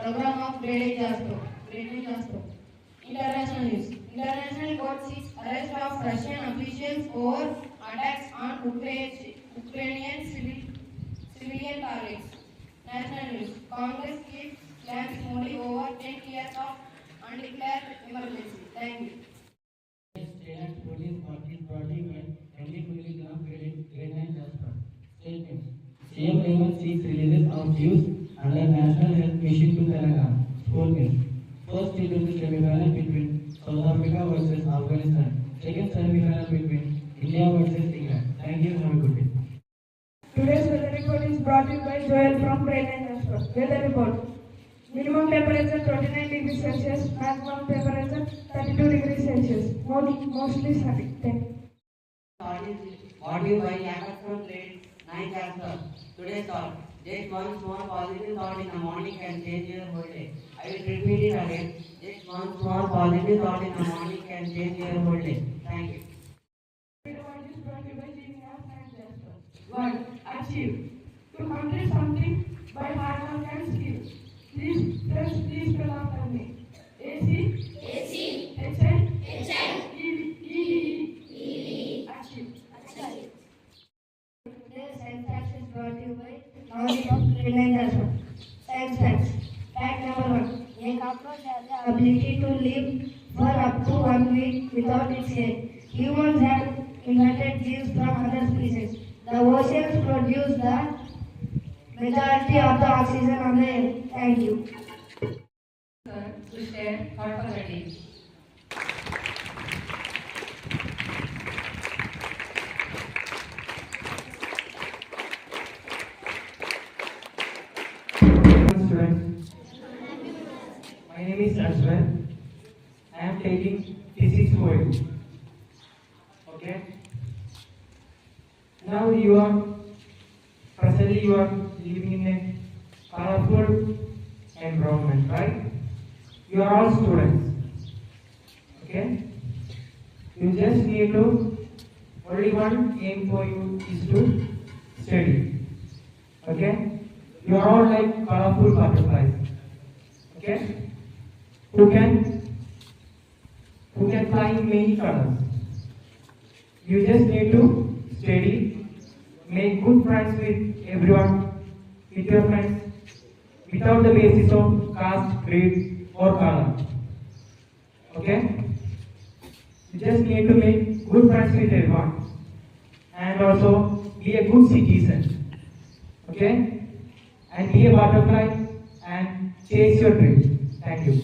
Program of Grade Jaspar. International news. International court seeks arrest of Russian officials over attacks on Ukrainian civilian targets. National news. Congress keeps plans Modi over 10 years of undeclared emergency. Thank you. State police party body when Henry Milligram grade 9 Jaspar. Statement. CM level 6 releases of Jews under National Health Mission to Telangana. School news. First T20 semi-final between South Africa versus Afghanistan. Second semi-final between India versus England. Thank you. Have a good day. Today's weather report is brought to you by Joel from IX Jaspar. Weather report. Minimum temperature 29 degrees Celsius, maximum temperature 32 degrees Celsius. Mostly sunny. Thank you. Brought to you by IX Jaspar. Today's thought. Just one small positive thought in the morning can change your whole day. I will repeat it again. Just one small positive thought in the morning can change your whole day. Thank you. One, achieve. To complete something by hard work and skill. Please spell after me. AC, HN, EVE. Achieve. Today's science facts is brought to you by Knowledge of IX Jaspar. Science facts. Fact number 1. A cockroach has the ability to live for up to 1 week without its head. Humans have inherited genes from other species. The oceans produce the majority of the oxygen on the earth. Thank you. Sir, to share thought for the day. Students, my name is Jaspar. I am taking physics for you. Okay. Now presently you are living in a colorful environment, right? You are all students. Okay. You just need to, only one aim for you is to study. Okay. You are all like colorful butterflies. Okay. Who can fly in many colors. You just need to study, make good friends with everyone, with your friends, without the basis of caste, creed or color. Okay? You just need to make good friends with everyone and also be a good citizen. Okay? And be a butterfly and chase your dreams. Thank you.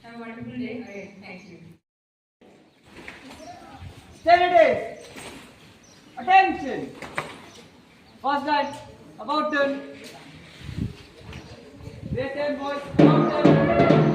Have a wonderful day ahead. Thank you. Study attention. First line, about turn. Wait, boys, about turn.